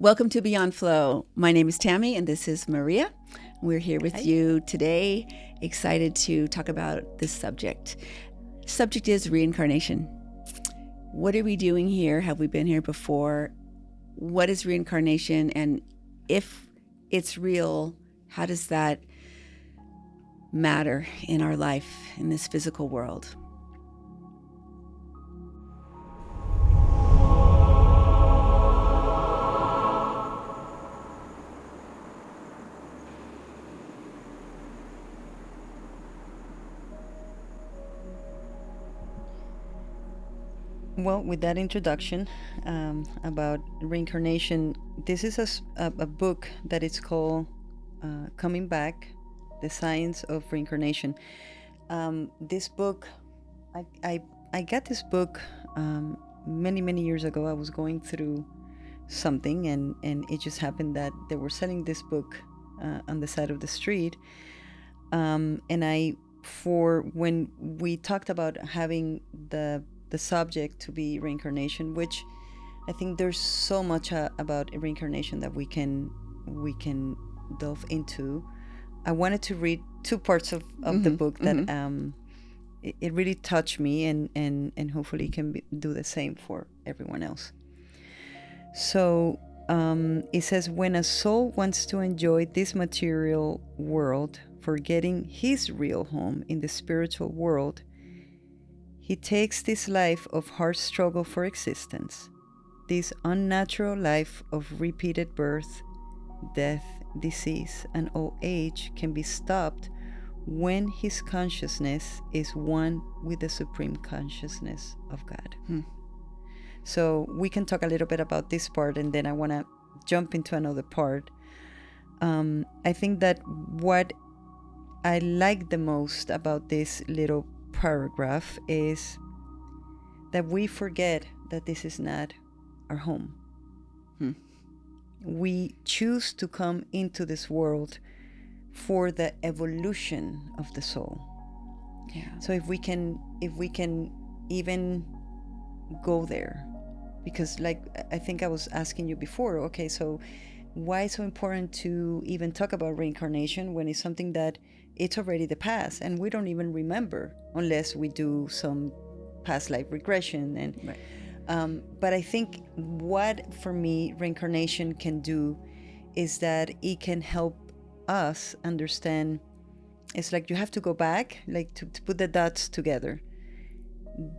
Welcome to Beyond Flow. My name is Tammy and this is Maria. We're here with you today, excited to talk about this subject. Subject is reincarnation. What are we doing here? Have we been here before? What is reincarnation? And if it's real, how does that matter in our life in this physical world? Well, with that introduction about reincarnation, this is a book that it's called Coming Back, The Science of Reincarnation. This book, I got this book many years ago. I was going through something and it just happened that they were selling this book on the side of the street. And when we talked about having the subject to be reincarnation, which I think there's so much about reincarnation that we can delve into. I wanted to read two parts of the book that it really touched me and hopefully can do the same for everyone else. So it says, when a soul wants to enjoy this material world, forgetting his real home in the spiritual world, he takes this life of hard struggle for existence, this unnatural life of repeated birth, death, disease, and old age can be stopped when his consciousness is one with the supreme consciousness of God. So we can talk a little bit about this part, and then I want to jump into another part. I think that what I like the most about this little paragraph is that we forget that this is not our home. We choose to come into this world for the evolution of the soul. So if we can even go there, because like I think I was asking you before, okay, so why is it so important to even talk about reincarnation when it's something that it's already the past and we don't even remember unless we do some past life regression but I think what for me reincarnation can do is that it can help us understand. It's like you have to go back, like to put the dots together.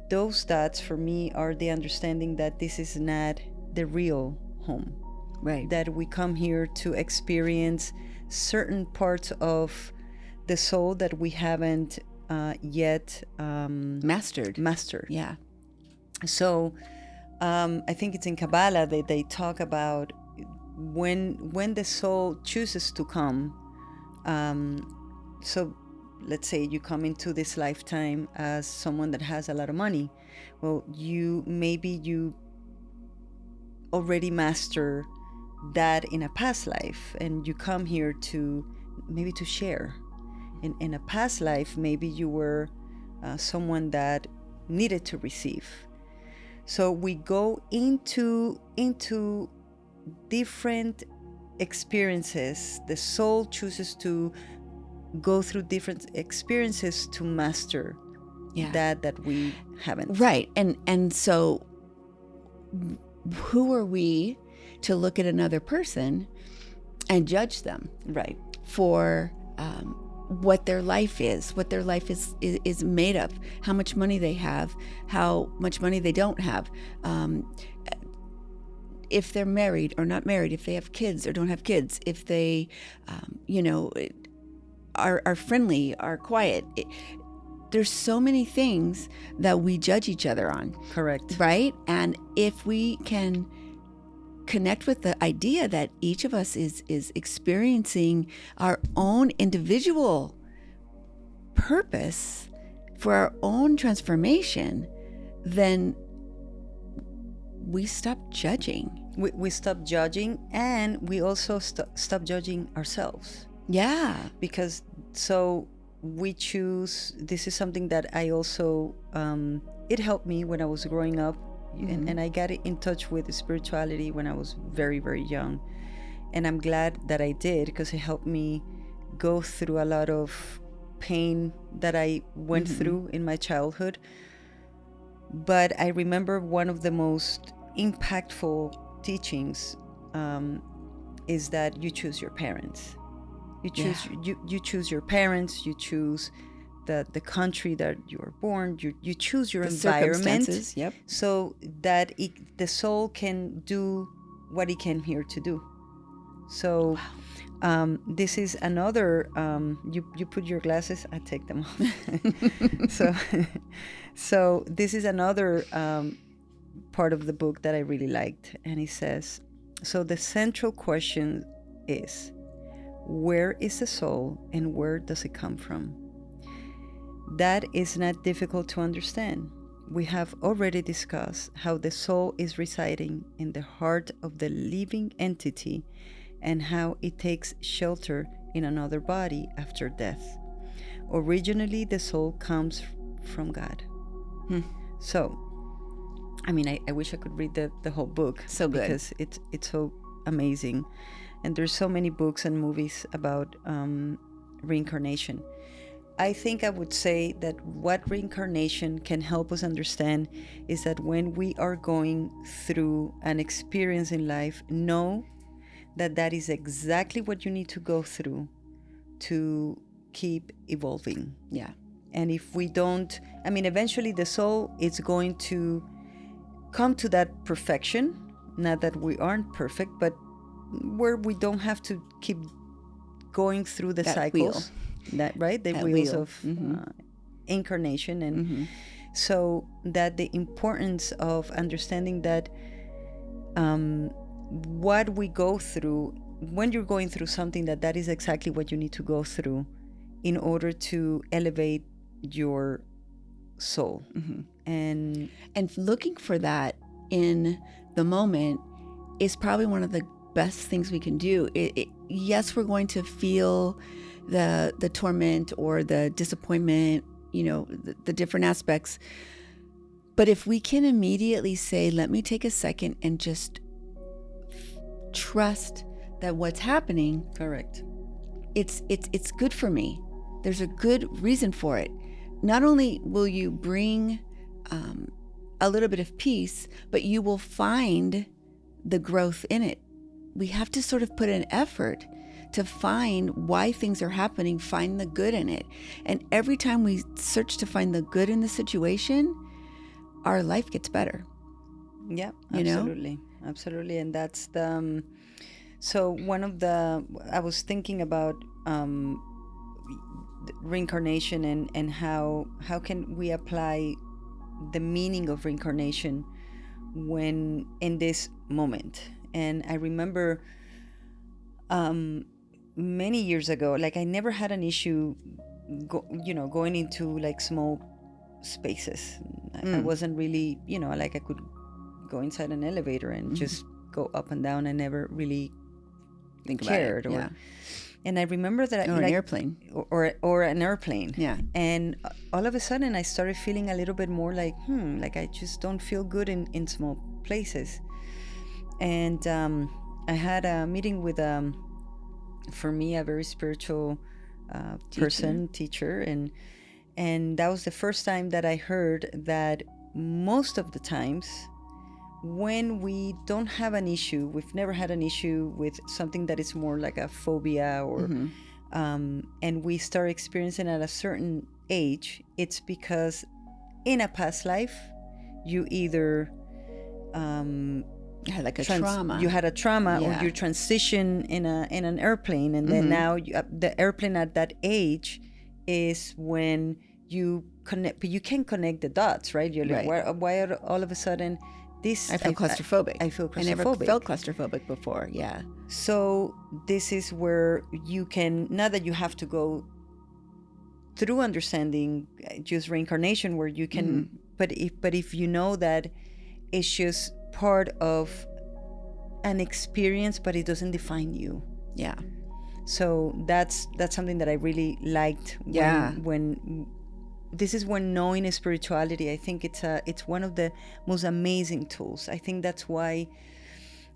Those dots for me are the understanding that this is not the real home, Right. that we come here to experience certain parts of the soul that we haven't yet Mastered. Yeah. So I think it's in Kabbalah that they talk about when the soul chooses to come. So let's say you come into this lifetime as someone that has a lot of money. Well, you already master that in a past life, and you come here to maybe to share. In a past life, maybe you were someone that needed to receive. So we go into different experiences. The soul chooses to go through different experiences to master that we haven't. Right. And so who are we to look at another person and judge them? Right. For what their life is made of, how much money they have, how much money they don't have, if they're married or not married, if they have kids or don't have kids, if they, are friendly, are quiet. There's so many things that we judge each other on. Correct. Right? And if we can connect with the idea that each of us is experiencing our own individual purpose for our own transformation, then we stop judging. We stop judging, and we also stop judging ourselves. Yeah. Because so we choose, this is something that I also, it helped me when I was growing up And I got in touch with spirituality when I was very, very young. And I'm glad that I did, because it helped me go through a lot of pain that I went through in my childhood. But I remember one of the most impactful teachings is that you choose your parents. You choose your parents. You choose the country that you were born. You choose your environment. Yep. So that the soul can do what it came here to do. So this is another. You put your glasses. I take them off. So this is another part of the book that I really liked, and it says, so the central question is, where is the soul and where does it come from? That is not difficult to understand. We have already discussed how the soul is residing in the heart of the living entity and how it takes shelter in another body after death. Originally, the soul comes from God. So, I mean, I wish I could read the whole book. So good. Because it's so amazing. And there's so many books and movies about reincarnation. I think I would say that what reincarnation can help us understand is that when we are going through an experience in life, know that that is exactly what you need to go through to keep evolving. Yeah. And if we don't, I mean, eventually the soul is going to come to that perfection. Not that we aren't perfect, but where we don't have to keep going through the that cycles. Wheel. That right, the that wheels wheel. of incarnation, and so that the importance of understanding that what we go through when you're going through something, that is exactly what you need to go through in order to elevate your soul. And looking for that in the moment is probably one of the best things we can do. Yes, we're going to feel the torment or the disappointment, the different aspects. But if we can immediately say, let me take a second and just trust that what's happening, correct, it's good for me. There's a good reason for it. Not only will you bring a little bit of peace, but you will find the growth in it. We have to sort of put an effort to find why things are happening, find the good in it. And every time we search to find the good in the situation, our life gets better. Yeah, absolutely. Absolutely. And that's the, so one of the, I was thinking about reincarnation and how can we apply the meaning of reincarnation when in this moment. And I remember many years ago, like I never had an issue going into like small spaces. I wasn't really, like I could go inside an elevator and just go up and down. I never really cared. Yeah. And I remember that an airplane. Or an airplane. Yeah. And all of a sudden I started feeling a little bit more like, like I just don't feel good in small places. And I had a meeting with, for me, a very spiritual teacher. And that was the first time that I heard that most of the times when we don't have an issue, we've never had an issue with something that is more like a phobia or, and we start experiencing at a certain age, it's because in a past life, you either had like a trauma. You had a trauma, or you transition in an airplane, and then now the airplane at that age is when you connect, but you can connect the dots, right? You're like, why are all of a sudden this? I feel claustrophobic. I feel claustrophobic. I never felt claustrophobic before. Yeah. So this is where you can, not that you have to go through understanding just reincarnation, where you can, but if you know that it's just part of an experience, but it doesn't define you. Yeah. So that's something that I really liked when this is when knowing spirituality, I think it's one of the most amazing tools. I think that's why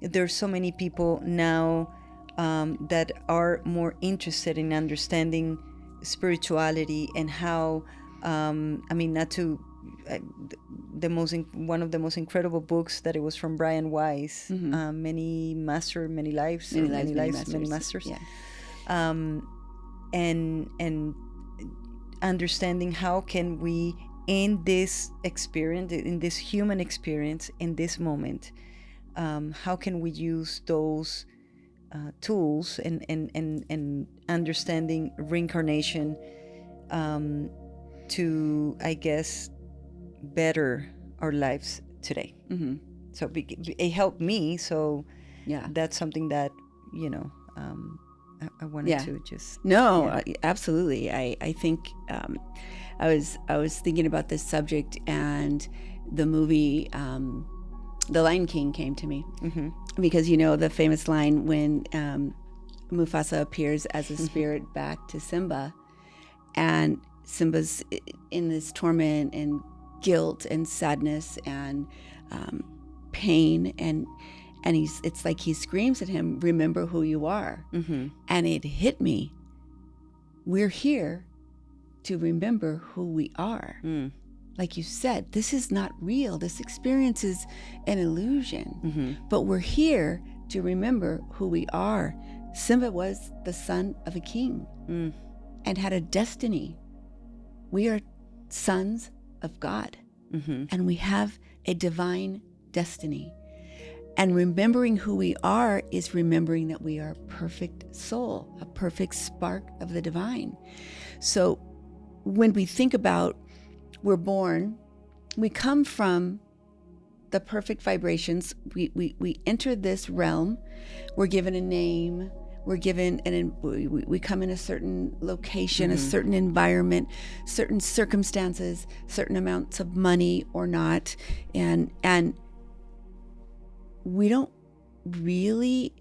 there's so many people now that are more interested in understanding spirituality and how not to one of the most incredible books that it was from Brian Weiss, many lives, many masters. Yeah. And understanding how can we, in this experience, in this human experience, in this moment, how can we use those tools and understanding reincarnation to, I guess, better our lives today. So it helped me. So Yeah. that's something that I wanted to just absolutely. I think I was thinking about this subject, and the movie The Lion King came to me, because the famous line when Mufasa appears as a spirit back to Simba, and Simba's in this torment and guilt and sadness and pain, and it's like he screams at him, "Remember who you are." And it hit me. We're here to remember who we are. Like you said, this is not real. This experience is an illusion. But we're here to remember who we are. Simba was the son of a king and had a destiny. We are sons of God, and we have a divine destiny. And remembering who we are is remembering that we are a perfect soul, a perfect spark of the divine. So when we think about we're born, we come from the perfect vibrations. We enter this realm. We're given a name. We're given, we come in a certain location, a certain environment, certain circumstances, certain amounts of money or not. And we don't really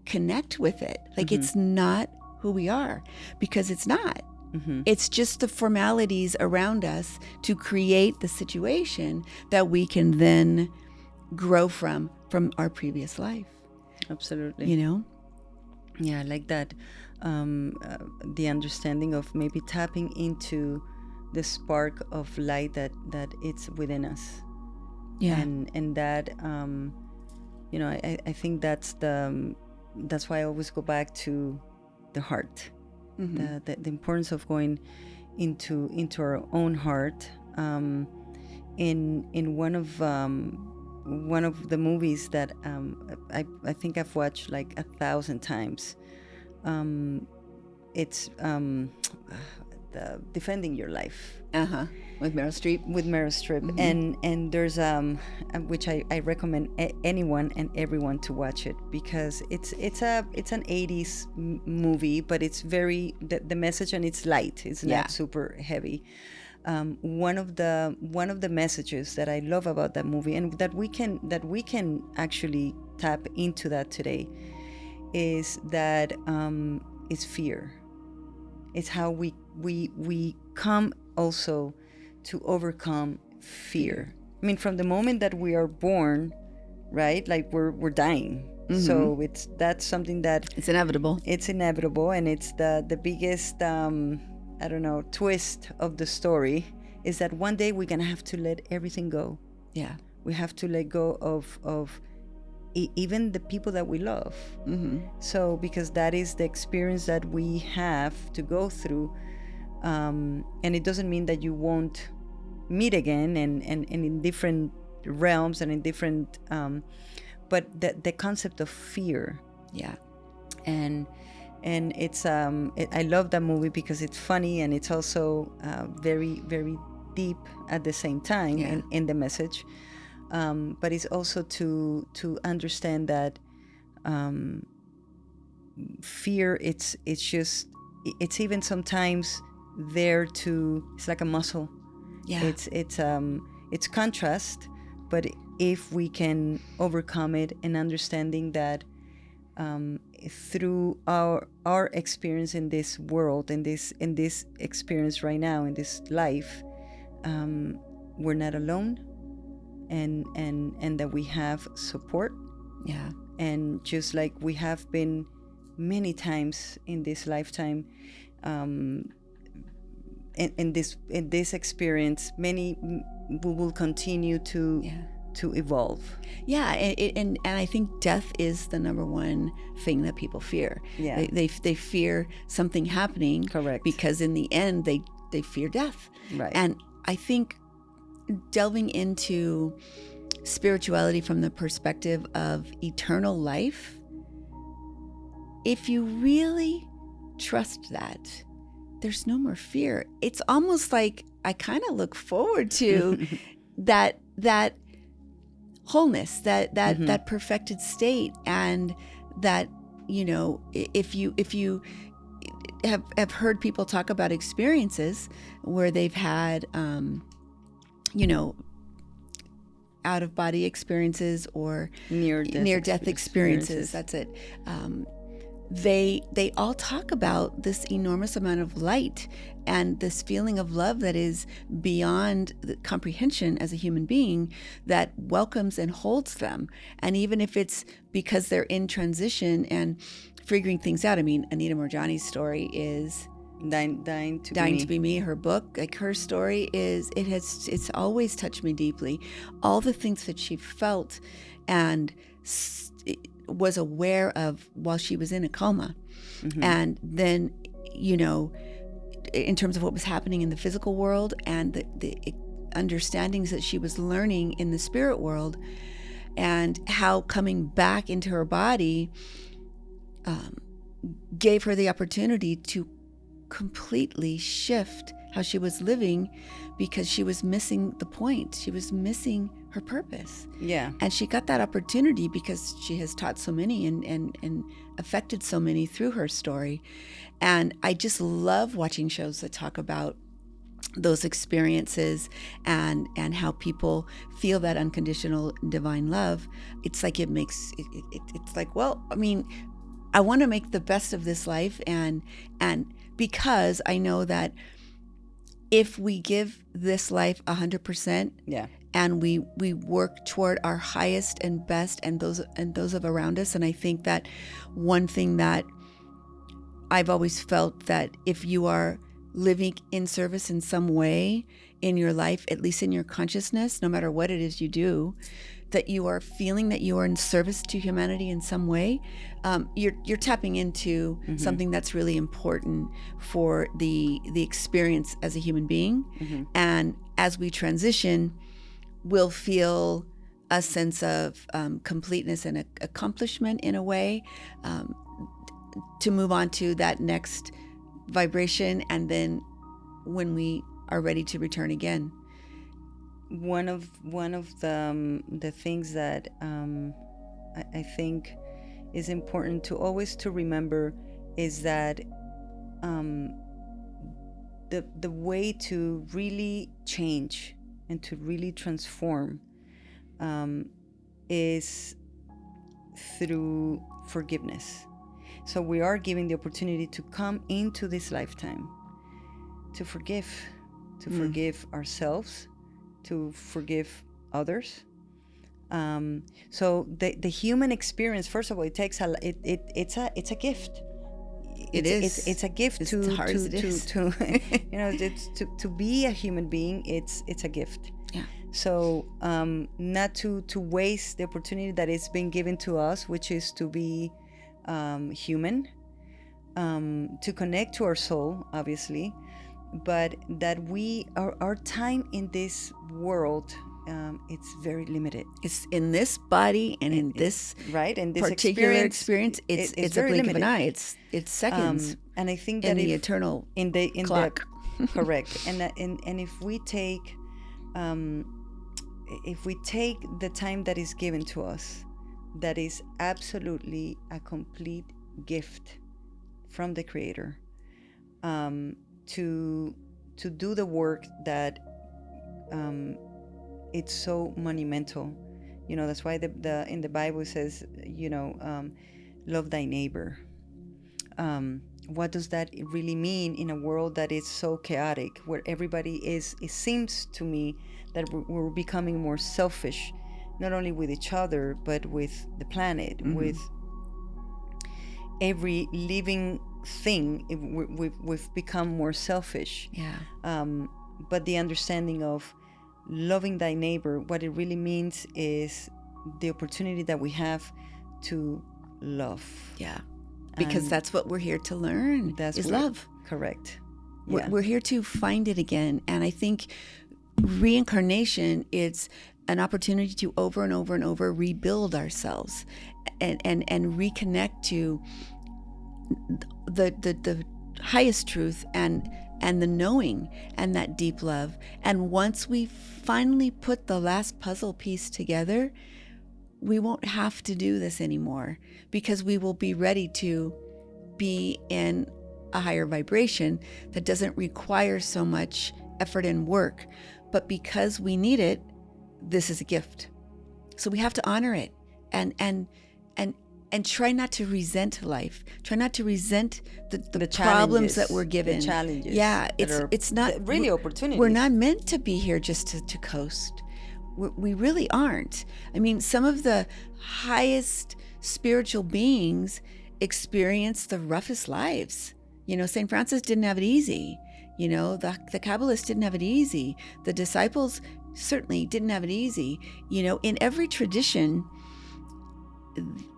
connect with it. Like it's not who we are, because it's not. It's just the formalities around us to create the situation that we can then grow from our previous life. Absolutely. Yeah, I like that. The understanding of maybe tapping into the spark of light that it's within us. Yeah. And that I think that's why I always go back to the heart. The importance of going into our own heart. In one of the movies that I think I've watched like 1,000 times, it's the Defending Your Life. With Meryl Streep. And there's which I recommend anyone and everyone to watch it, because it's an 80s movie, but it's very the message, and it's light. It's not super heavy. One of the messages that I love about that movie, and that we can actually tap into that today, is that is fear. It's how we come also to overcome fear. I mean, from the moment that we are born, right? Like we're dying. So that's something that it's inevitable. It's inevitable, and it's the biggest twist of the story is that one day we're gonna have to let everything go. Yeah, we have to let go of even the people that we love. So because that is the experience that we have to go through, and it doesn't mean that you won't meet again and in different realms and in different but the concept of fear. And it's I love that movie because it's funny, and it's also very, very deep at the same time in the message, but it's also to understand that fear, it's even sometimes there to, it's like a muscle. It's contrast, but if we can overcome it, and understanding that through our experience in this world, in this experience right now, in this life, we're not alone, and that we have support. Yeah. And just like we have been many times in this lifetime, in this experience, we will continue to evolve. Yeah, and I think death is the number one thing that people fear. Yeah. They fear something happening. Correct. Because in the end, they fear death. Right. And I think delving into spirituality from the perspective of eternal life, if you really trust that, there's no more fear. It's almost like I kind of look forward to that wholeness, that perfected state, and that, you know, if you have heard people talk about experiences where they've had you know, out of body experiences or near death experiences. That's it. They all talk about this enormous amount of light and this feeling of love that is beyond the comprehension as a human being, that welcomes and holds them. And even if it's because they're in transition and figuring things out. I mean, Anita Morjani's story is Dying to be me. Her book, like, her story is, it's always touched me deeply. All the things that she felt and was aware of while she was in a coma. And then, you know, in terms of what was happening in the physical world and the understandings that she was learning in the spirit world, and how coming back into her body gave her the opportunity to completely shift how she was living, because she was missing the point. She was missing her purpose. Yeah. And she got that opportunity because she has taught so many and affected so many through her story. And I just love watching shows that talk about those experiences and how people feel that unconditional divine love. It's like it's like, well, I mean, I want to make the best of this life, and because I know that if we give this life 100%, and we work toward our highest and best, and those of around us, and I think that one thing that I've always felt, that if you are living in service in some way in your life, at least in your consciousness, no matter what it is you do, that you are feeling that you are in service to humanity in some way, you're tapping into something that's really important for the experience as a human being. And as we transition, we'll feel a sense of completeness and accomplishment in a way, to move on to that next vibration, and then when we are ready to return again. One of the things that I think is important to always to remember is that the way to really change and to really transform is through forgiveness. So we are given the opportunity to come into this lifetime to forgive ourselves, to forgive others. So the human experience, first of all, it takes it's a gift. It's a gift to you know, to be a human being. It's a gift. Yeah. So not to waste the opportunity that is being given to us, which is to be human, to connect to our soul, obviously, but that our time in this world, it's very limited. It's in this body and in this particular experience. It's a blink of an eye. It's seconds. And I think in that the eternal clock. Correct. And if we take the time that is given to us, that is absolutely a complete gift from the Creator, to do the work that it's so monumental. You know, that's why in the Bible it says, you know, love thy neighbor. What does that really mean in a world that is so chaotic, where everybody is, it seems to me that we're becoming more selfish, not only with each other, but with the planet, with every living thing. We've become more selfish. Yeah. But the understanding of loving thy neighbor, what it really means is the opportunity that we have to love. Yeah. Because And that's what we're here to learn, is love. Correct. We're here to find it again. And I think reincarnation is an opportunity to over and over and over rebuild ourselves and reconnect to the highest truth and the knowing and that deep love. And once we finally put the last puzzle piece together, we won't have to do this anymore, because we will be ready to be in a higher vibration that doesn't require so much effort and work. But because we need it, this is a gift. So we have to honor it and try not to resent life. Try not to resent the problems that we're given. The challenges. Yeah, it's not really opportunities. We're not meant to be here just to coast. We really aren't. I mean, some of the highest spiritual beings experience the roughest lives. St. Francis didn't have it easy. The Kabbalists didn't have it easy. The disciples certainly didn't have it easy. In every tradition,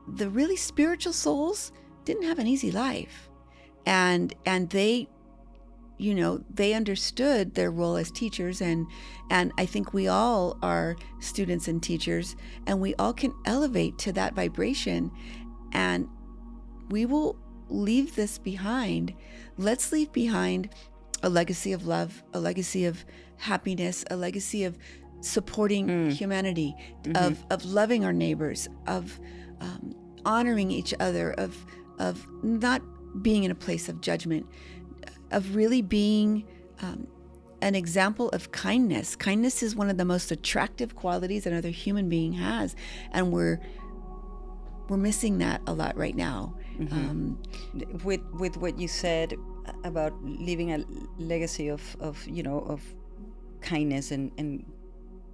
the really spiritual souls didn't have an easy life. And they they understood their role as teachers, and I think we all are students and teachers, and we all can elevate to that vibration, and we will leave this behind. Let's leave behind a legacy of love, a legacy of happiness, a legacy of supporting humanity, of loving our neighbors, of honoring each other, of not being in a place of judgment, of really being an example of kindness. Kindness is one of the most attractive qualities another human being has, and we're missing that a lot right now. With what you said about leaving a legacy of kindness and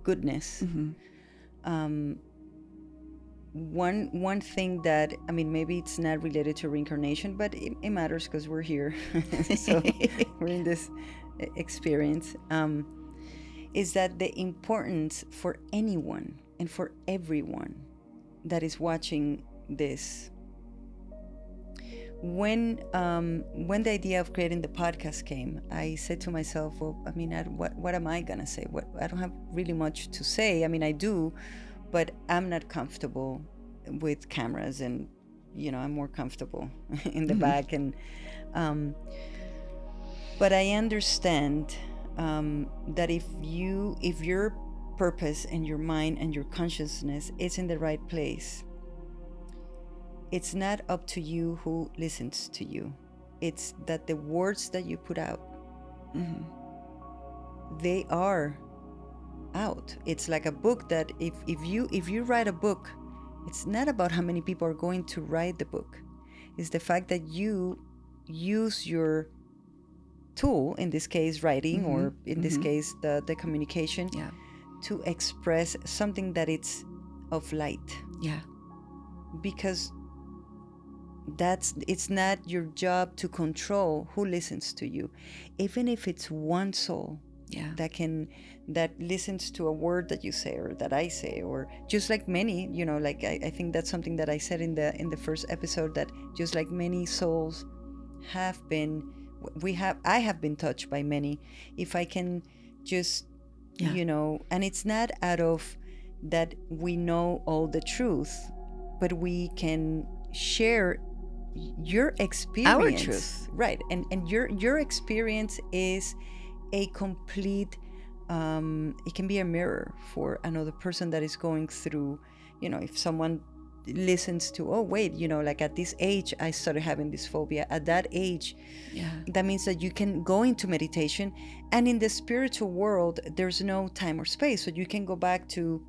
goodness. One thing that, I mean, maybe it's not related to reincarnation, but it matters because we're here. So we're in this experience, is that the importance for anyone and for everyone that is watching this, when the idea of creating the podcast came, I said to myself, well, I mean, what am I gonna say? I don't have really much to say. I mean, I do, but I'm not comfortable with cameras, and I'm more comfortable in the back, and but I understand that if your purpose and your mind and your consciousness is in the right place, it's not up to you who listens to you. It's that the words that you put out, they are out. It's like a book that if you write a book, it's not about how many people are going to write the book. It's the fact that you use your tool, in this case writing, or in this case the communication, to express something that it's of light. Yeah. Because it's not your job to control who listens to you, even if it's one soul that listens to a word that you say or that I say, or just like many, like I think that's something that I said in the first episode, that just like many souls have been, I have been touched by many. If I can just, and it's not out of that we know all the truth, but we can share your experience. Our truth. Right. And your experience is a complete, it can be a mirror for another person that is going through, if someone listens to, oh wait, like at this age I started having this phobia, at that age, that means that you can go into meditation, and in the spiritual world there's no time or space, so you can go back to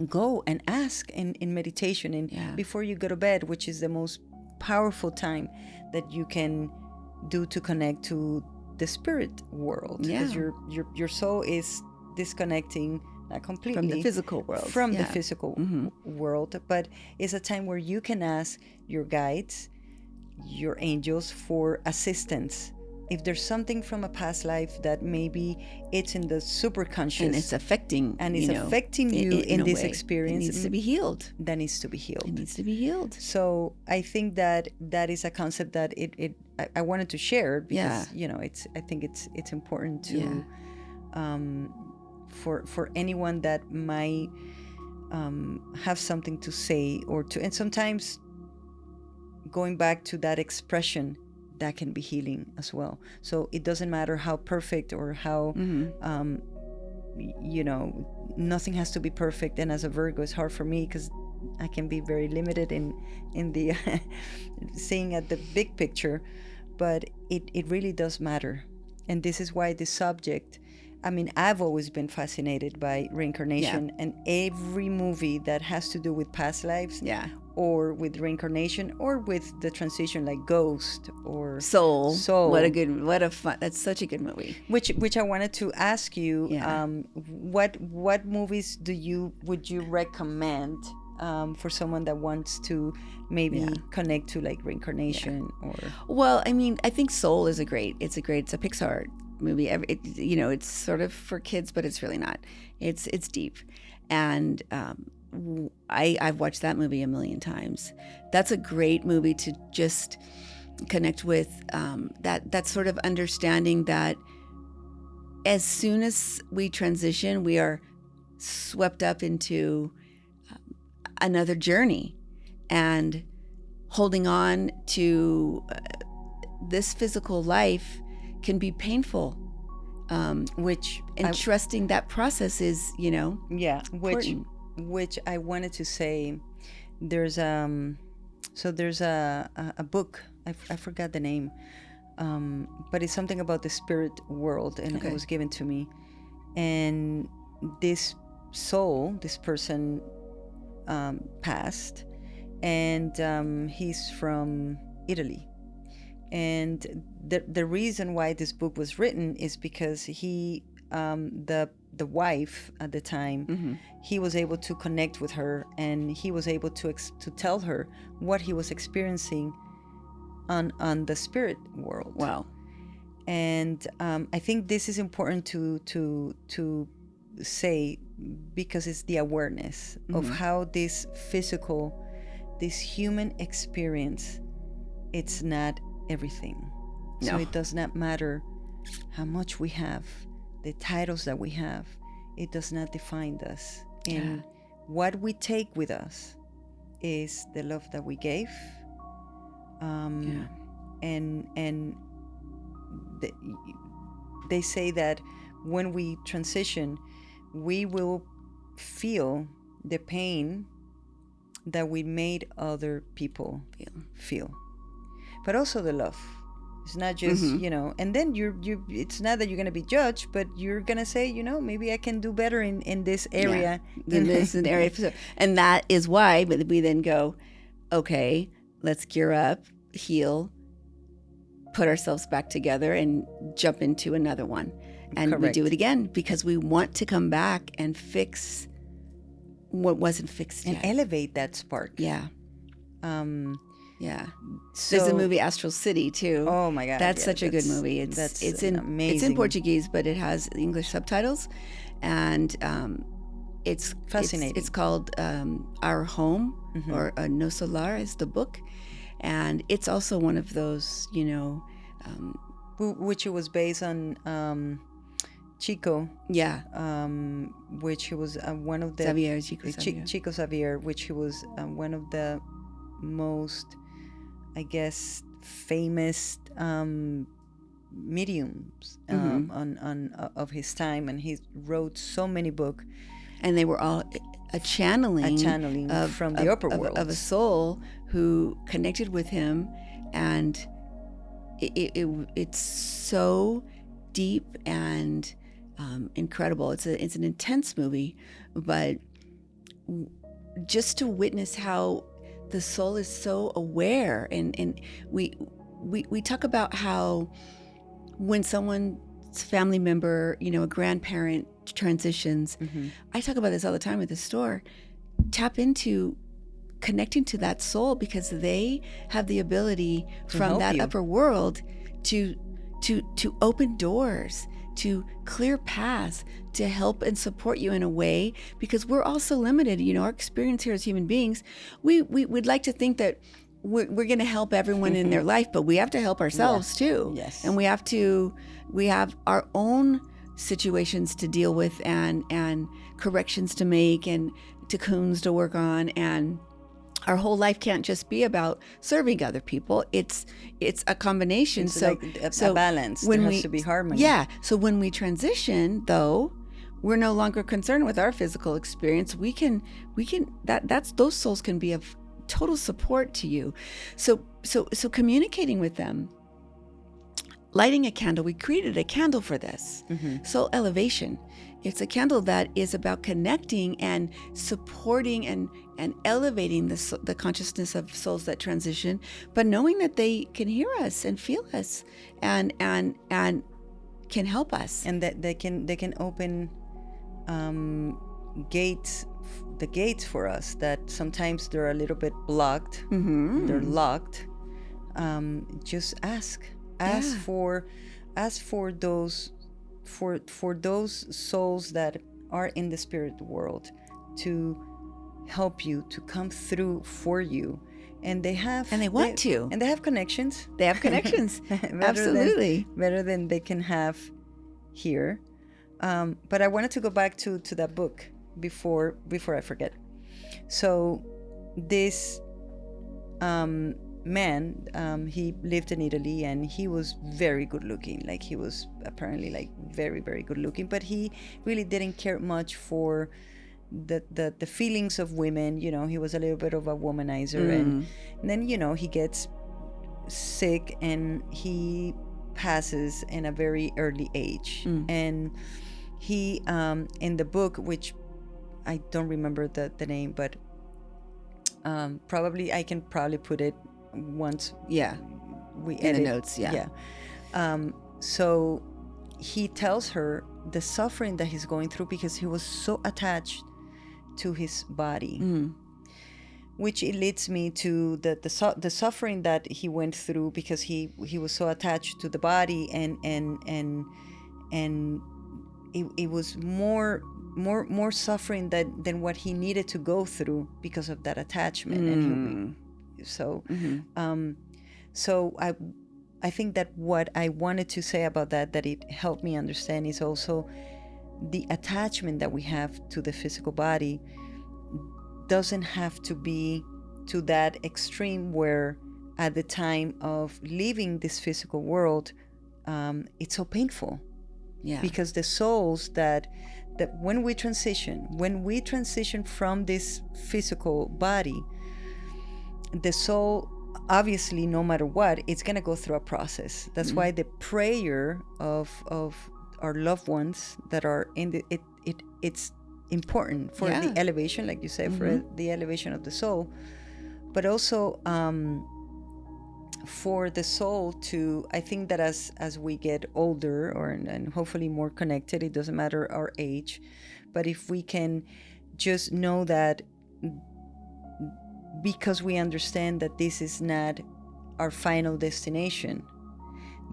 go and ask in meditation, and before you go to bed, which is the most powerful time that you can do to connect to the spirit world, because your soul is disconnecting, not completely from the physical world, the physical world, but it's a time where you can ask your guides, your angels, for assistance. If there's something from a past life that maybe it's in the superconscious and it's affecting you in this experience, it needs to be healed. That needs to be healed. It needs to be healed. So I think that is a concept that I wanted to share, because I think it's important to for anyone that might have something to say, and sometimes going back to that expression, that can be healing as well. So it doesn't matter how perfect or how nothing has to be perfect. And as a Virgo, it's hard for me because I can be very limited in the seeing at the big picture, but it really does matter. And this is why this subject, I mean, I've always been fascinated by reincarnation, and every movie that has to do with past lives, or with reincarnation, or with the transition, like Ghost or Soul. That's such a good movie. Which I wanted to ask you, what movies would you recommend for someone that wants to maybe connect to like reincarnation? Or well, I mean, I think Soul is it's a Pixar movie. It's sort of for kids, but it's really not. It's deep, and I've watched that movie a million times. That's a great movie to just connect with, that sort of understanding that as soon as we transition, we are swept up into another journey, and holding on to this physical life can be painful, trusting that process is, important. Which I wanted to say, there's a book, I forgot the name, but it's something about the spirit world, and it was given to me, and this person passed, and he's from Italy, and the reason why this book was written is because he the wife at the time, he was able to connect with her, and he was able to tell her what he was experiencing on the spirit world. Wow. And I think this is important to say, because it's the awareness of how this human experience, it's not everything. No. So it does not matter how much we have, the titles that we have, it does not define us. And what we take with us is the love that we gave, and they say that when we transition, we will feel the pain that we made other people feel, but also the love. It's not just, and then it's not that you're going to be judged, but you're going to say, maybe I can do better in this area. In this area. And that is why we then go, okay, let's gear up, heal, put ourselves back together, and jump into another one. And we do it again because we want to come back and fix what wasn't fixed and yet. Elevate that spark. Yeah. So, there's a movie, Astral City, too. Oh my God, that's such a good movie. It's in Portuguese, but it has English subtitles, and it's fascinating. It's called Our Home, or Nosso Lar is the book, and it's also one of those, which it was based on Chico. Yeah. Which he was one of the Chico Xavier, which he was one of the most, I guess, famous mediums of his time, and he wrote so many books, and they were all a channeling from the upper world of a soul who connected with him, and it's so deep and incredible. It's an intense movie, but just to witness how the soul is so aware, and we talk about how when someone's family member, a grandparent transitions, I talk about this all the time at the store. Tap into connecting to that soul, because they have the ability from that upper world to open doors, to clear paths, to help and support you in a way, because we're also limited. Our experience here as human beings, we'd like to think that we're going to help everyone in their life, but we have to help ourselves too. Yes. And we have our own situations to deal with, and corrections to make, and cocoons to work on, and our whole life can't just be about serving other people. It's a combination. It's like a balance. There has to be harmony. Yeah. So when we transition, though, we're no longer concerned with our physical experience. We can those souls can be of total support to you. So communicating with them, lighting a candle. We created a candle for this. Soul elevation. It's a candle that is about connecting and supporting and elevating the consciousness of souls that transition, but knowing that they can hear us and feel us and can help us, and that they can open the gates for us that sometimes they're a little bit blocked, they're locked. Just ask for those for those souls that are in the spirit world to help you, to come through for you. And they want to. And they have connections. They have connections. Absolutely. Better than they can have here. But I wanted to go back to that book before I forget. So this man, he lived in Italy, and he was very good looking. Like, he was apparently like very, very good looking, but he really didn't care much for the feelings of women. He was a little bit of a womanizer. And then he gets sick and he passes in a very early age. And he in the book, which I don't remember the name, but probably I can put it once we edit in the notes. So he tells her the suffering that he's going through because he was so attached to his body, which it leads me to the suffering that he went through because he was so attached to the body, and it was more suffering than what he needed to go through because of that attachment. And so I think that what I wanted to say about that it helped me understand, is also the attachment that we have to the physical body doesn't have to be to that extreme where at the time of leaving this physical world, it's so painful. Because the souls that when we transition from this physical body, the soul, obviously, no matter what, it's going to go through a process. That's why the prayer of our loved ones that are in it's important for the elevation, like you say, for the elevation of the soul, but also for the soul to, I think that as we get older and hopefully more connected, it doesn't matter our age, but if we can just know that, because we understand that this is not our final destination,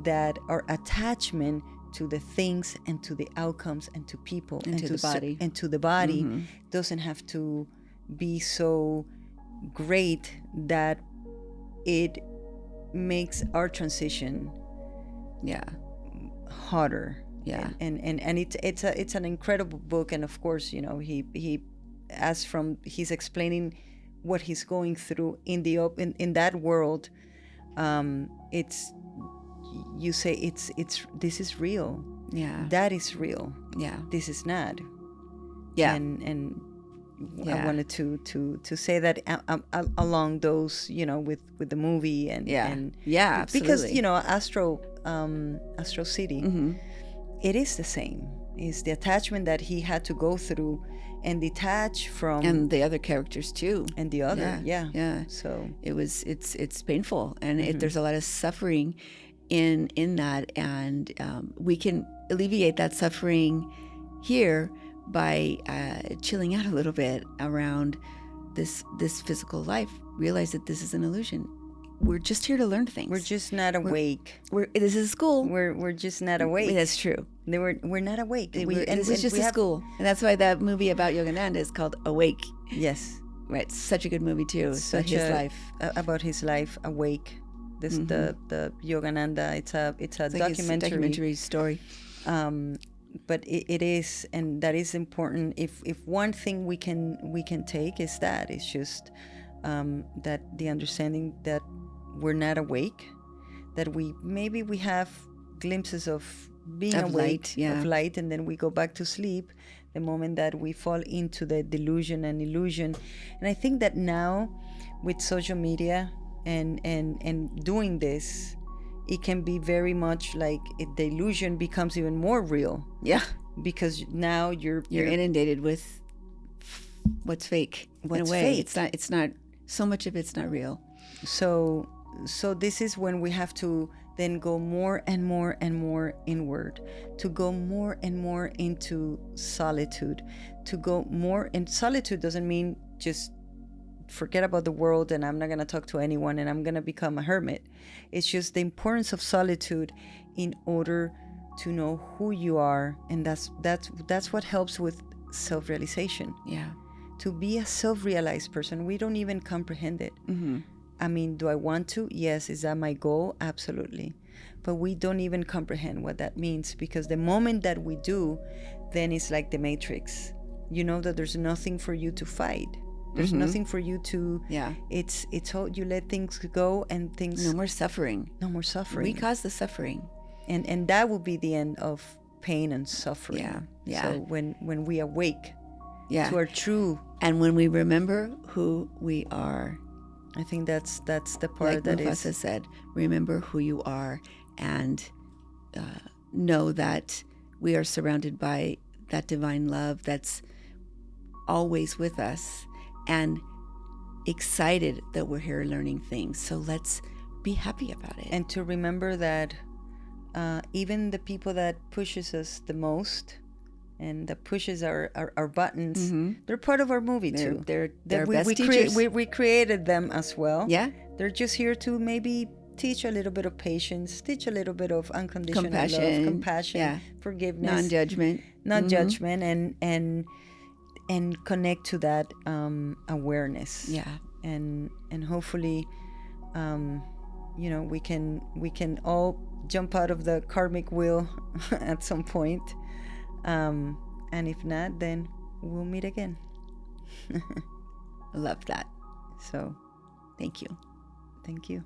that our attachment to the things and to the outcomes and to people and to the body doesn't have to be so great that it makes our transition harder. And it's an incredible book. And of course, he's explaining what he's going through in that world. It's, you say it's this is real. That is real. This is not. And I wanted to say that along those, with the movie and absolutely. Because Astro City, it is the same. Is the attachment that he had to go through and detach from and the other characters too. and the other. Yeah. So It's painful, and there's a lot of suffering in that, and we can alleviate that suffering here by chilling out a little bit around this physical life. Realize that this is an illusion. We're just here to learn things. we're just not awake. This is school. We're just not awake. That's true. We're not awake. This is just a school, and that's why that movie about Yogananda is called Awake. Yes, Right, it's such a good movie too. It's about his life. About his life, Awake. This the Yogananda. It's a Like documentary. his documentary story. But it is, and that is important. If one thing we can take is that it's just that the understanding that we're not awake, that we have glimpses of being Of awake, light, of light, and then we go back to sleep the moment that we fall into the delusion and illusion. And I think that now with social media and doing this, it can be very much like the illusion becomes even more real. Yeah, Because now you're inundated with what's fake. What's in a way, fake. it's not so much of it's not real. So this is when we have to then go more and more and more inward, to go more and more into solitude, to go more. And solitude doesn't mean just forget about the world and I'm not going to talk to anyone and I'm going to become a hermit. It's just the importance of solitude in order to know who you are, and that's what helps with self-realization. Yeah. To be a self-realized person, we don't even comprehend it. I mean, do I want to? Yes. Is that my goal? Absolutely. But we don't even comprehend what that means, because the moment that we do, then it's like the Matrix. You know that there's nothing for you to fight. There's nothing for you to. Yeah. It's all, you let things go and things. No more suffering. No more suffering. We cause the suffering. And that will be the end of pain and suffering. Yeah. Yeah. So when we awake. Yeah. To our true. And when we remember who we are. I think that's the part like that Mufasa is. said, remember who you are, and know that we are surrounded by that divine love that's always with us, and excited that we're here learning things. So let's be happy about it. And to remember that even the people that pushes us the most and that pushes our buttons, they're part of our movie too. They're we, best we, teachers. we created them as well. Yeah. They're just here to maybe teach a little bit of patience, teach a little bit of unconditional Compassion. love, compassion, Yeah. forgiveness, non-judgment. and connect to that awareness. Yeah. And hopefully, we can all jump out of the karmic wheel at some point. And if not, then we'll meet again. Love that. So, Thank you. thank you.